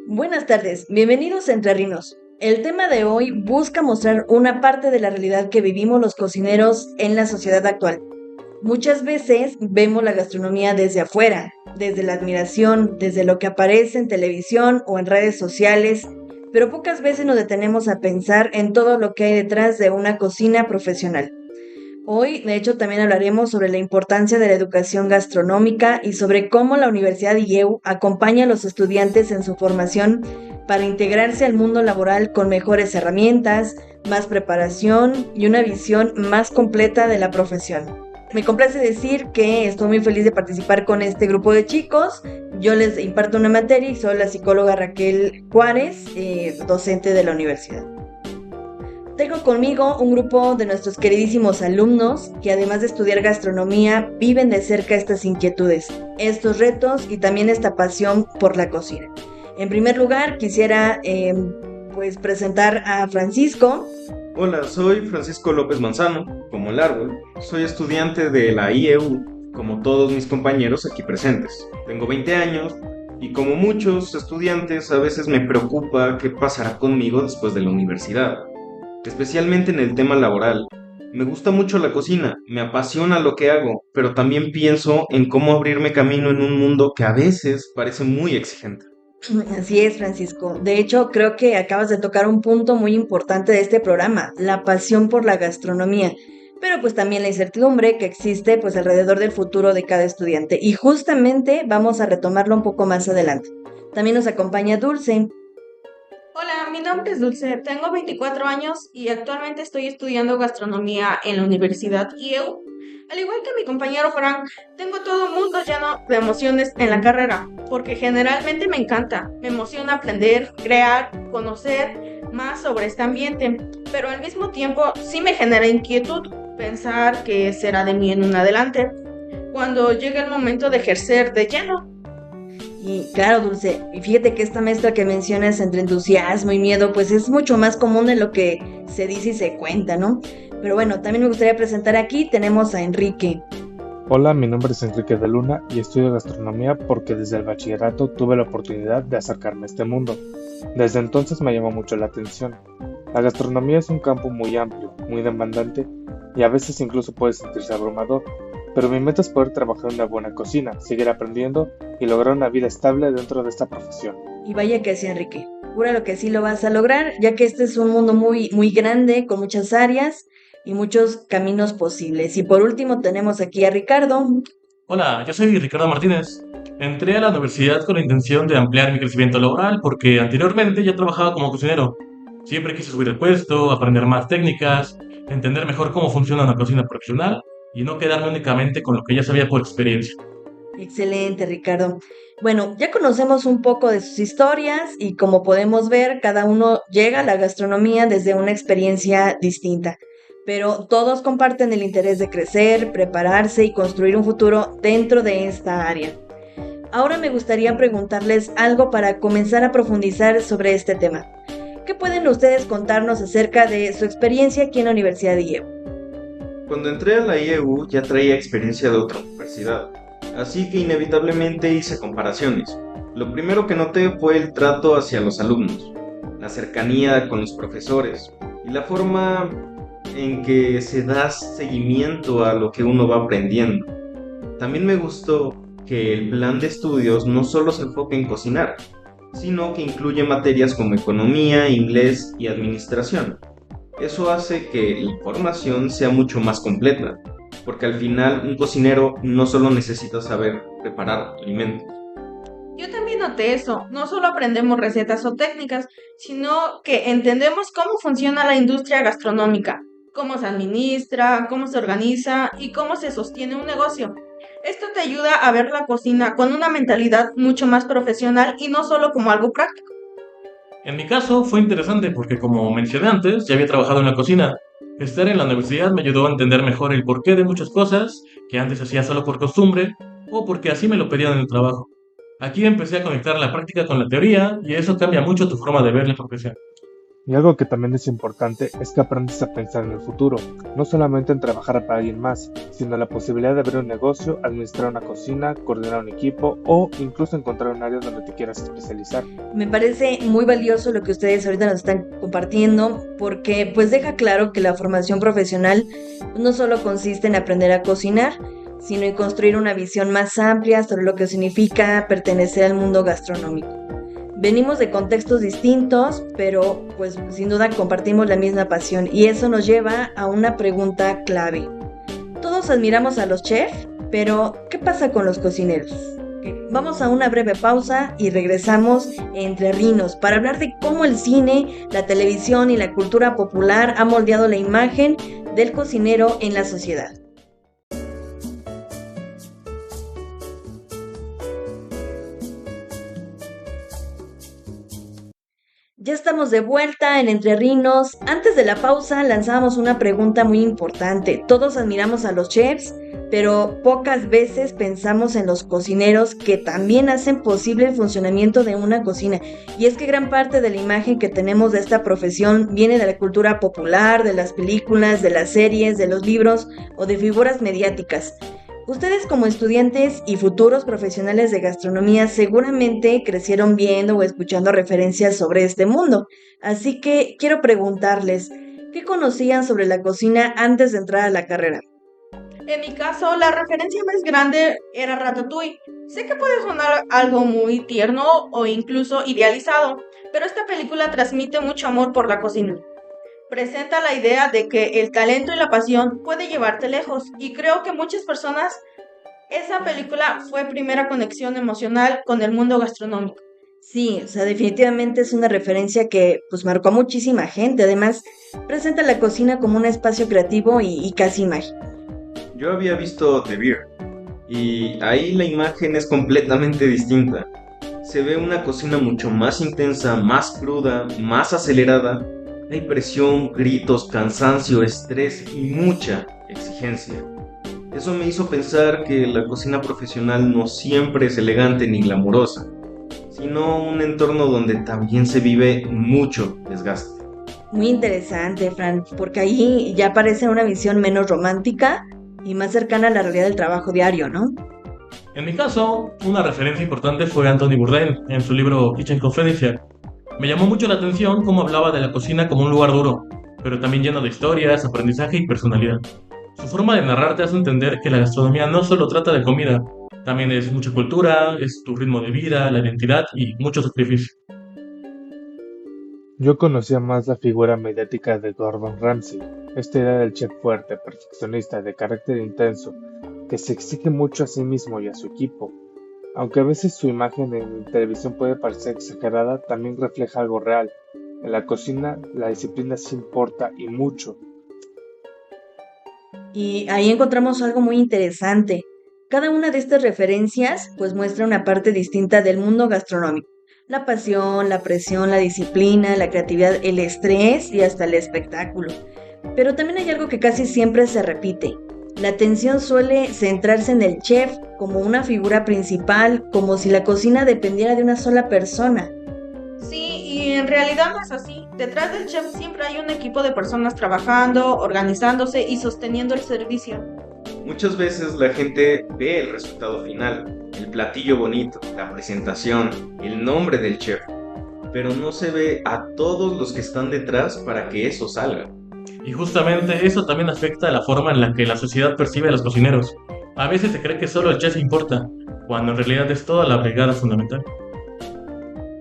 Buenas tardes, bienvenidos a Entre Rinos. El tema de hoy busca mostrar una parte de la realidad que vivimos los cocineros en la sociedad actual. Muchas veces vemos la gastronomía desde afuera, desde la admiración, desde lo que aparece en televisión o en redes sociales, pero pocas veces nos detenemos a pensar en todo lo que hay detrás de una cocina profesional. Hoy, de hecho, también hablaremos sobre la importancia de la educación gastronómica y sobre cómo la Universidad de IEU acompaña a los estudiantes en su formación para integrarse al mundo laboral con mejores herramientas, más preparación y una visión más completa de la profesión. Me complace decir que estoy muy feliz de participar con este grupo de chicos. Yo les imparto una materia y soy la psicóloga Raquel Juárez, docente de la universidad. Tengo conmigo un grupo de nuestros queridísimos alumnos que además de estudiar gastronomía viven de cerca estas inquietudes, estos retos y también esta pasión por la cocina. En primer lugar quisiera presentar a Francisco. Hola, soy Francisco López Manzano, como el árbol. Soy estudiante de la IEU, como todos mis compañeros aquí presentes. Tengo 20 años y como muchos estudiantes a veces me preocupa qué pasará conmigo después de la universidad, especialmente en el tema laboral. Me gusta mucho la cocina, me apasiona lo que hago, pero también pienso en cómo abrirme camino en un mundo que a veces parece muy exigente. Así es, Francisco. De hecho, creo que acabas de tocar un punto muy importante de este programa, la pasión por la gastronomía, pero pues también la incertidumbre que existe pues alrededor del futuro de cada estudiante. Y justamente vamos a retomarlo un poco más adelante. También nos acompaña Dulce. Hola, mi nombre es Dulce, tengo 24 años y actualmente estoy estudiando gastronomía en la Universidad IEU. Al igual que mi compañero Frank, tengo todo un mundo lleno de emociones en la carrera, porque generalmente me encanta, me emociona aprender, crear, conocer más sobre este ambiente, pero al mismo tiempo sí me genera inquietud pensar qué será de mí en un adelante, cuando llegue el momento de ejercer de lleno. Y claro, Dulce, y fíjate que esta mezcla que mencionas entre entusiasmo y miedo, pues es mucho más común de lo que se dice y se cuenta, ¿no? Pero bueno, también me gustaría presentar aquí, tenemos a Enrique. Hola, mi nombre es Enrique de Luna y estudio gastronomía porque desde el bachillerato tuve la oportunidad de acercarme a este mundo. Desde entonces me llamó mucho la atención. La gastronomía es un campo muy amplio, muy demandante y a veces incluso puede sentirse abrumador, pero mi meta es poder trabajar en una buena cocina, seguir aprendiendo y lograr una vida estable dentro de esta profesión. Y vaya que sí, Enrique. Júralo que sí lo vas a lograr, ya que este es un mundo muy, muy grande, con muchas áreas y muchos caminos posibles. Y por último tenemos aquí a Ricardo. Hola, yo soy Ricardo Martínez. Entré a la universidad con la intención de ampliar mi crecimiento laboral porque anteriormente ya trabajaba como cocinero. Siempre quise subir el puesto, aprender más técnicas, entender mejor cómo funciona una cocina profesional y no quedarme únicamente con lo que ya sabía por experiencia. Excelente, Ricardo. Bueno, ya conocemos un poco de sus historias y como podemos ver, cada uno llega a la gastronomía desde una experiencia distinta, pero todos comparten el interés de crecer, prepararse y construir un futuro dentro de esta área. Ahora me gustaría preguntarles algo para comenzar a profundizar sobre este tema. ¿Qué pueden ustedes contarnos acerca de su experiencia aquí en la Universidad de IEU? Cuando entré a la IEU ya traía experiencia de otra universidad, así que inevitablemente hice comparaciones. Lo primero que noté fue el trato hacia los alumnos, la cercanía con los profesores y la forma en que se da seguimiento a lo que uno va aprendiendo. También me gustó que el plan de estudios no solo se enfoque en cocinar, sino que incluye materias como economía, inglés y administración. Eso hace que la información sea mucho más completa, porque al final un cocinero no solo necesita saber preparar alimentos. Yo también noté eso, no solo aprendemos recetas o técnicas, sino que entendemos cómo funciona la industria gastronómica, cómo se administra, cómo se organiza y cómo se sostiene un negocio. Esto te ayuda a ver la cocina con una mentalidad mucho más profesional y no solo como algo práctico. En mi caso fue interesante porque, como mencioné antes, ya había trabajado en la cocina. Estar en la universidad me ayudó a entender mejor el porqué de muchas cosas que antes hacía solo por costumbre o porque así me lo pedían en el trabajo. Aquí empecé a conectar la práctica con la teoría y eso cambia mucho tu forma de ver la profesión. Y algo que también es importante es que aprendes a pensar en el futuro, no solamente en trabajar para alguien más, sino la posibilidad de abrir un negocio, administrar una cocina, coordinar un equipo o incluso encontrar un área donde te quieras especializar. Me parece muy valioso lo que ustedes ahorita nos están compartiendo porque pues deja claro que la formación profesional no solo consiste en aprender a cocinar, sino en construir una visión más amplia sobre lo que significa pertenecer al mundo gastronómico. Venimos de contextos distintos, pero pues sin duda compartimos la misma pasión y eso nos lleva a una pregunta clave. Todos admiramos a los chefs, pero ¿qué pasa con los cocineros? Vamos a una breve pausa y regresamos Entre Rinos para hablar de cómo el cine, la televisión y la cultura popular han moldeado la imagen del cocinero en la sociedad. Ya estamos de vuelta en Entre Rinos. Antes de la pausa lanzábamos una pregunta muy importante. Todos admiramos a los chefs, pero pocas veces pensamos en los cocineros que también hacen posible el funcionamiento de una cocina. Y es que gran parte de la imagen que tenemos de esta profesión viene de la cultura popular, de las películas, de las series, de los libros o de figuras mediáticas. Ustedes como estudiantes y futuros profesionales de gastronomía seguramente crecieron viendo o escuchando referencias sobre este mundo. Así que quiero preguntarles, ¿qué conocían sobre la cocina antes de entrar a la carrera? En mi caso, la referencia más grande era Ratatouille. Sé que puede sonar algo muy tierno o incluso idealizado, pero esta película transmite mucho amor por la cocina. Presenta la idea de que el talento y la pasión puede llevarte lejos y creo que muchas personas, esa película fue primera conexión emocional con el mundo gastronómico. Sí, o sea, definitivamente es una referencia que pues marcó a muchísima gente. Además, presenta la cocina como un espacio creativo y casi mágico. Yo había visto The Bear y ahí la imagen es completamente distinta. Se ve una cocina mucho más intensa, más cruda, más acelerada. Hay presión, gritos, cansancio, estrés y mucha exigencia. Eso me hizo pensar que la cocina profesional no siempre es elegante ni glamurosa, sino un entorno donde también se vive mucho desgaste. Muy interesante, Fran, porque ahí ya aparece una visión menos romántica y más cercana a la realidad del trabajo diario, ¿no? En mi caso, una referencia importante fue Anthony Bourdain en su libro Kitchen Confidential. Me llamó mucho la atención cómo hablaba de la cocina como un lugar duro, pero también lleno de historias, aprendizaje y personalidad. Su forma de narrar te hace entender que la gastronomía no solo trata de comida, también es mucha cultura, es tu ritmo de vida, la identidad y mucho sacrificio. Yo conocía más la figura mediática de Gordon Ramsay, esta idea del chef fuerte, perfeccionista, de carácter intenso, que se exige mucho a sí mismo y a su equipo. Aunque a veces su imagen en televisión puede parecer exagerada, también refleja algo real. En la cocina, la disciplina sí importa y mucho. Y ahí encontramos algo muy interesante. Cada una de estas referencias pues muestra una parte distinta del mundo gastronómico. La pasión, la presión, la disciplina, la creatividad, el estrés y hasta el espectáculo. Pero también hay algo que casi siempre se repite. La atención suele centrarse en el chef como una figura principal, como si la cocina dependiera de una sola persona. Sí, y en realidad no es así. Detrás del chef siempre hay un equipo de personas trabajando, organizándose y sosteniendo el servicio. Muchas veces la gente ve el resultado final, el platillo bonito, la presentación, el nombre del chef, pero no se ve a todos los que están detrás para que eso salga. Y justamente eso también afecta a la forma en la que la sociedad percibe a los cocineros. A veces se cree que solo el chef importa, cuando en realidad es toda la brigada fundamental.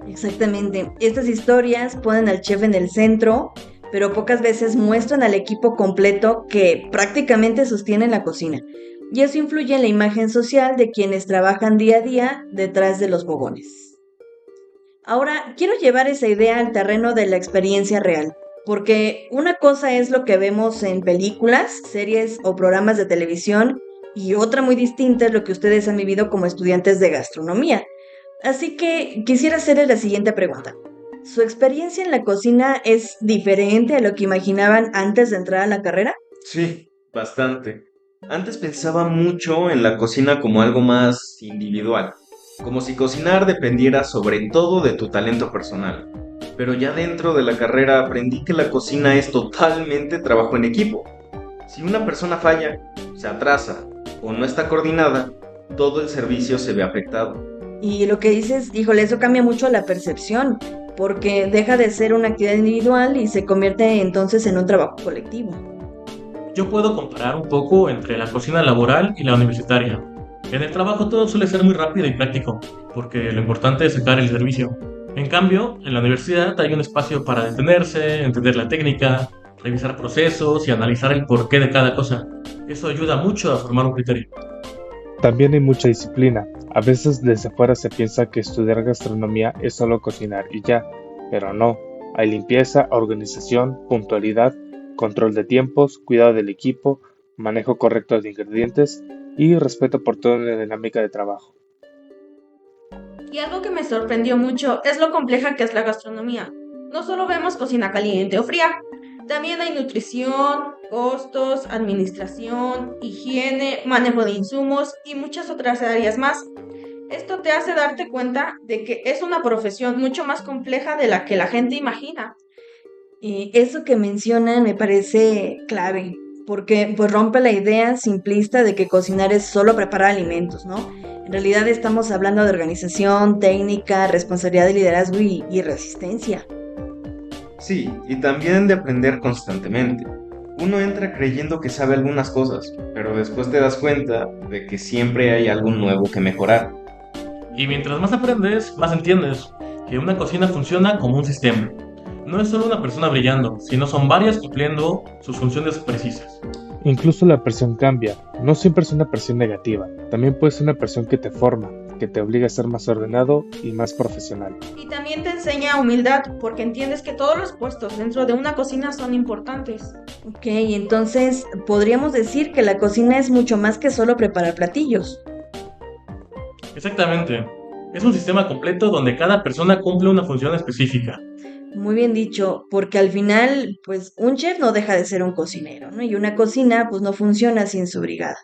Exactamente. Estas historias ponen al chef en el centro, pero pocas veces muestran al equipo completo que prácticamente sostiene la cocina. Y eso influye en la imagen social de quienes trabajan día a día detrás de los fogones. Ahora, quiero llevar esa idea al terreno de la experiencia real, porque una cosa es lo que vemos en películas, series o programas de televisión, y otra muy distinta es lo que ustedes han vivido como estudiantes de gastronomía. Así que quisiera hacerles la siguiente pregunta. ¿Su experiencia en la cocina es diferente a lo que imaginaban antes de entrar a la carrera? Sí, bastante. Antes pensaba mucho en la cocina como algo más individual, como si cocinar dependiera sobre todo de tu talento personal. pero ya dentro de la carrera aprendí que la cocina es totalmente trabajo en equipo. Si una persona falla, se atrasa o no está coordinada, todo el servicio se ve afectado. Y lo que dices, híjole, eso cambia mucho la percepción, porque deja de ser una actividad individual y se convierte entonces en un trabajo colectivo. Yo puedo comparar un poco entre la cocina laboral y la universitaria. En el trabajo todo suele ser muy rápido y práctico, porque lo importante es sacar el servicio. En cambio, en la universidad hay un espacio para detenerse, entender la técnica, revisar procesos y analizar el porqué de cada cosa. Eso ayuda mucho a formar un criterio. También hay mucha disciplina. A veces desde fuera se piensa que estudiar gastronomía es solo cocinar y ya, pero no. Hay limpieza, organización, puntualidad, control de tiempos, cuidado del equipo, manejo correcto de ingredientes y respeto por toda la dinámica de trabajo. Y algo que me sorprendió mucho es lo compleja que es la gastronomía. No solo vemos cocina caliente o fría, también hay nutrición, costos, administración, higiene, manejo de insumos y muchas otras áreas más. Esto te hace darte cuenta de que es una profesión mucho más compleja de la que la gente imagina. Y eso que mencionan me parece clave, porque pues rompe la idea simplista de que cocinar es solo preparar alimentos, ¿no? En realidad estamos hablando de organización, técnica, responsabilidad de liderazgo y resistencia. Sí, y también de aprender constantemente. Uno entra creyendo que sabe algunas cosas, pero después te das cuenta de que siempre hay algo nuevo que mejorar. Y mientras más aprendes, más entiendes que una cocina funciona como un sistema. No es solo una persona brillando, sino son varias cumpliendo sus funciones precisas. Incluso la presión cambia. No siempre es una presión negativa. También puede ser una presión que te forma, que te obliga a ser más ordenado y más profesional. Y también te enseña humildad, porque entiendes que todos los puestos dentro de una cocina son importantes. Ok, entonces podríamos decir que la cocina es mucho más que solo preparar platillos. Exactamente. Es un sistema completo donde cada persona cumple una función específica. Muy bien dicho, porque al final, pues un chef no deja de ser un cocinero, ¿no? Y una cocina, pues no funciona sin su brigada.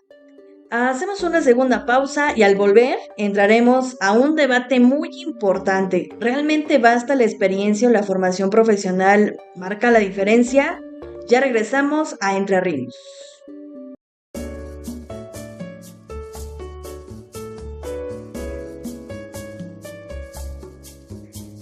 Hacemos una segunda pausa y al volver entraremos a un debate muy importante. ¿Realmente basta la experiencia o la formación profesional? ¿Marca la diferencia? Ya regresamos a Entre Ríos.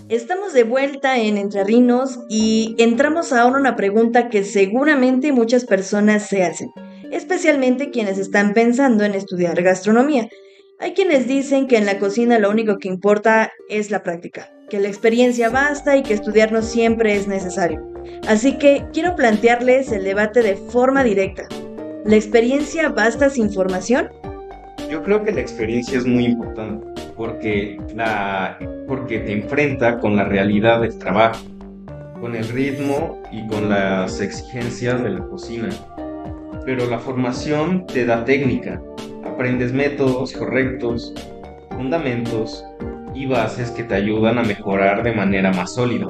Estamos de vuelta en Entre Rinos y entramos ahora a una pregunta que seguramente muchas personas se hacen, especialmente quienes están pensando en estudiar gastronomía. Hay quienes dicen que en la cocina lo único que importa es la práctica, que la experiencia basta y que estudiar no siempre es necesario. Así que quiero plantearles el debate de forma directa. ¿La experiencia basta sin formación? Yo creo que la experiencia es muy importante porque te enfrenta con la realidad del trabajo, con el ritmo y con las exigencias de la cocina. Pero la formación te da técnica, aprendes métodos correctos, fundamentos y bases que te ayudan a mejorar de manera más sólida.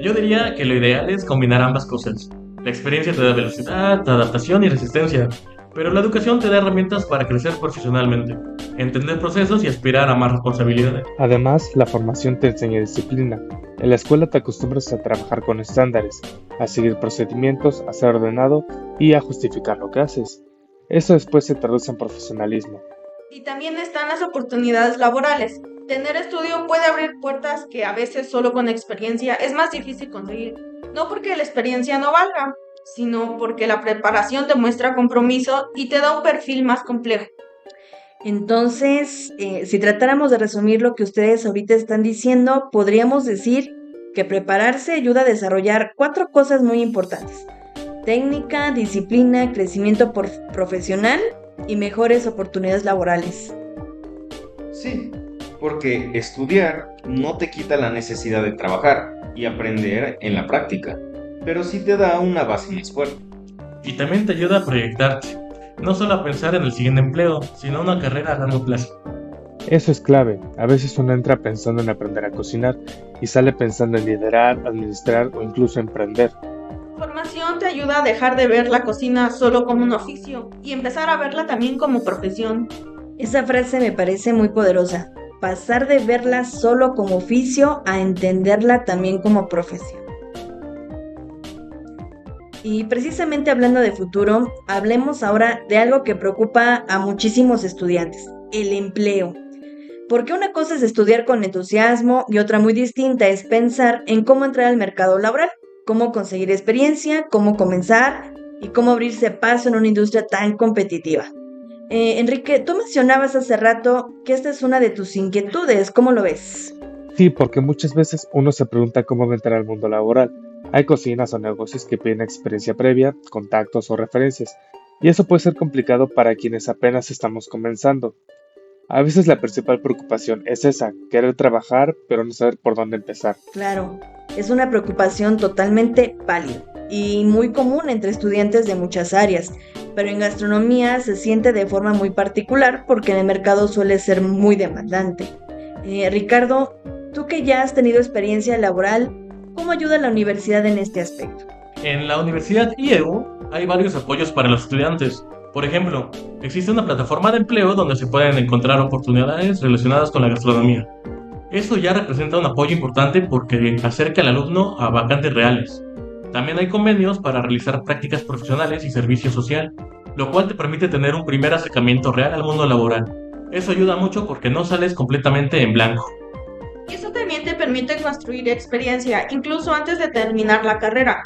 Yo diría que lo ideal es combinar ambas cosas. La experiencia te da velocidad, adaptación y resistencia, pero la educación te da herramientas para crecer profesionalmente, entender procesos y aspirar a más responsabilidades. Además, la formación te enseña disciplina. En la escuela te acostumbras a trabajar con estándares, a seguir procedimientos, a ser ordenado y a justificar lo que haces. Eso después se traduce en profesionalismo. Y también están las oportunidades laborales. Tener estudio puede abrir puertas que a veces solo con experiencia es más difícil conseguir. No porque la experiencia no valga, sino porque la preparación demuestra compromiso y te da un perfil más complejo. Entonces, si tratáramos de resumir lo que ustedes ahorita están diciendo, podríamos decir que prepararse ayuda a desarrollar 4 cosas muy importantes: técnica, disciplina, crecimiento profesional y mejores oportunidades laborales. Sí, porque estudiar no te quita la necesidad de trabajar y aprender en la práctica, pero sí te da una base más fuerte. Y también te ayuda a proyectarte, no solo a pensar en el siguiente empleo, sino una carrera a largo plazo. Eso es clave. A veces uno entra pensando en aprender a cocinar y sale pensando en liderar, administrar o incluso emprender. Formación te ayuda a dejar de ver la cocina solo como un oficio y empezar a verla también como profesión. Esa frase me parece muy poderosa. pasar de verla solo como oficio a entenderla también como profesión. Y precisamente hablando de futuro, hablemos ahora de algo que preocupa a muchísimos estudiantes, el empleo. Porque una cosa es estudiar con entusiasmo y otra muy distinta es pensar en cómo entrar al mercado laboral, cómo conseguir experiencia, cómo comenzar y cómo abrirse paso en una industria tan competitiva. Enrique, tú mencionabas hace rato que esta es una de tus inquietudes, ¿cómo lo ves? Sí, porque muchas veces uno se pregunta cómo va a entrar al mundo laboral. Hay cocinas o negocios que piden experiencia previa, contactos o referencias, y eso puede ser complicado para quienes apenas estamos comenzando. A veces la principal preocupación es esa, querer trabajar pero no saber por dónde empezar. Claro, es una preocupación totalmente válida y muy común entre estudiantes de muchas áreas, pero en gastronomía se siente de forma muy particular porque en el mercado suele ser muy demandante. Ricardo, tú que ya has tenido experiencia laboral, ¿cómo ayuda la universidad en este aspecto? En la Universidad IEU hay varios apoyos para los estudiantes. Por ejemplo, existe una plataforma de empleo donde se pueden encontrar oportunidades relacionadas con la gastronomía. Eso ya representa un apoyo importante porque acerca al alumno a vacantes reales. También hay convenios para realizar prácticas profesionales y servicio social, lo cual te permite tener un primer acercamiento real al mundo laboral. Eso ayuda mucho porque no sales completamente en blanco. Y eso también te permite construir experiencia, incluso antes de terminar la carrera.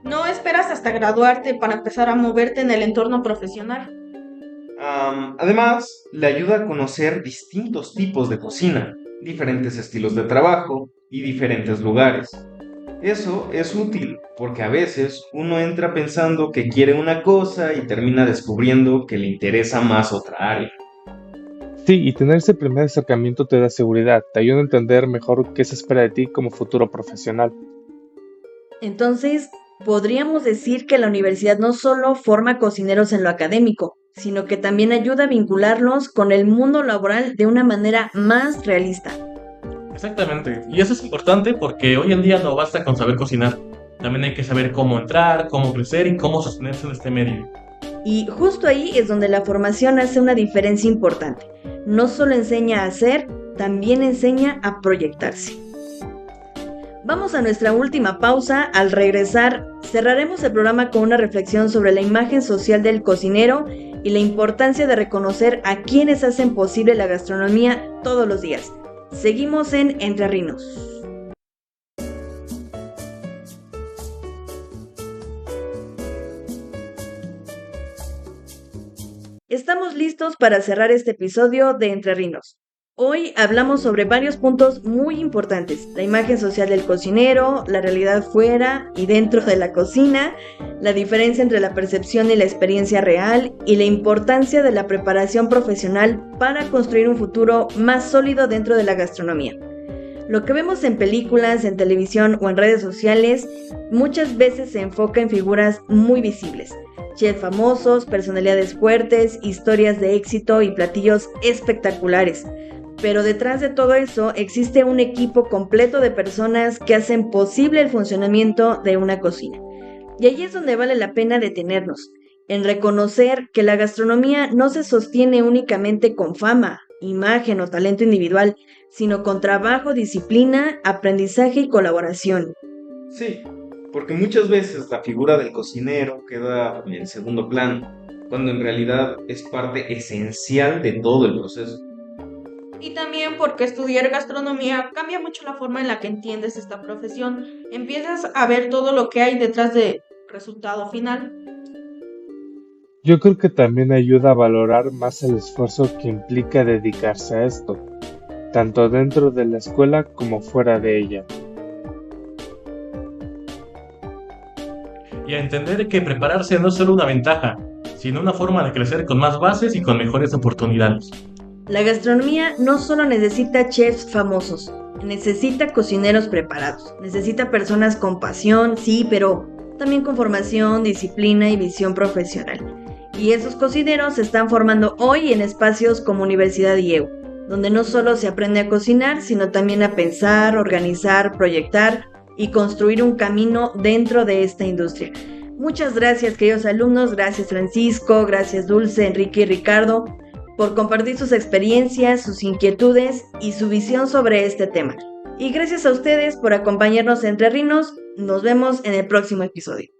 No esperas hasta graduarte para empezar a moverte en el entorno profesional. Además, le ayuda a conocer distintos tipos de cocina, diferentes estilos de trabajo y diferentes lugares. Eso es útil porque a veces uno entra pensando que quiere una cosa y termina descubriendo que le interesa más otra área. Sí, y tener ese primer acercamiento te da seguridad, te ayuda a entender mejor qué se espera de ti como futuro profesional. Entonces, podríamos decir que la universidad no solo forma cocineros en lo académico, sino que también ayuda a vincularlos con el mundo laboral de una manera más realista. Exactamente, y eso es importante porque hoy en día no basta con saber cocinar. También hay que saber cómo entrar, cómo crecer y cómo sostenerse en este medio. Y justo ahí es donde la formación hace una diferencia importante. No solo enseña a hacer, también enseña a proyectarse. Vamos a nuestra última pausa. Al regresar, cerraremos el programa con una reflexión sobre la imagen social del cocinero y la importancia de reconocer a quienes hacen posible la gastronomía todos los días. Seguimos en Entre Rinos. Estamos listos para cerrar este episodio de Entre Rinos. Hoy hablamos sobre varios puntos muy importantes: la imagen social del cocinero, la realidad fuera y dentro de la cocina, la diferencia entre la percepción y la experiencia real y la importancia de la preparación profesional para construir un futuro más sólido dentro de la gastronomía. Lo que vemos en películas, en televisión o en redes sociales muchas veces se enfoca en figuras muy visibles. Chefs famosos, personalidades fuertes, historias de éxito y platillos espectaculares. Pero detrás de todo eso existe un equipo completo de personas que hacen posible el funcionamiento de una cocina. Y ahí es donde vale la pena detenernos, en reconocer que la gastronomía no se sostiene únicamente con fama, imagen o talento individual, sino con trabajo, disciplina, aprendizaje y colaboración. Sí, porque muchas veces la figura del cocinero queda en segundo plano, cuando en realidad es parte esencial de todo el proceso. Y también porque estudiar gastronomía cambia mucho la forma en la que entiendes esta profesión. Empiezas a ver todo lo que hay detrás del resultado final. Yo creo que también ayuda a valorar más el esfuerzo que implica dedicarse a esto, tanto dentro de la escuela como fuera de ella. Y a entender que prepararse no es solo una ventaja, sino una forma de crecer con más bases y con mejores oportunidades. La gastronomía no solo necesita chefs famosos, necesita cocineros preparados, necesita personas con pasión, sí, pero también con formación, disciplina y visión profesional. Y esos cocineros se están formando hoy en espacios como Universidad IEU, donde no solo se aprende a cocinar, sino también a pensar, organizar, proyectar y construir un camino dentro de esta industria. Muchas gracias, queridos alumnos, gracias Francisco, gracias Dulce, Enrique y Ricardo por compartir sus experiencias, sus inquietudes y su visión sobre este tema. Y gracias a ustedes por acompañarnos en Entre Rinos. Nos vemos en el próximo episodio.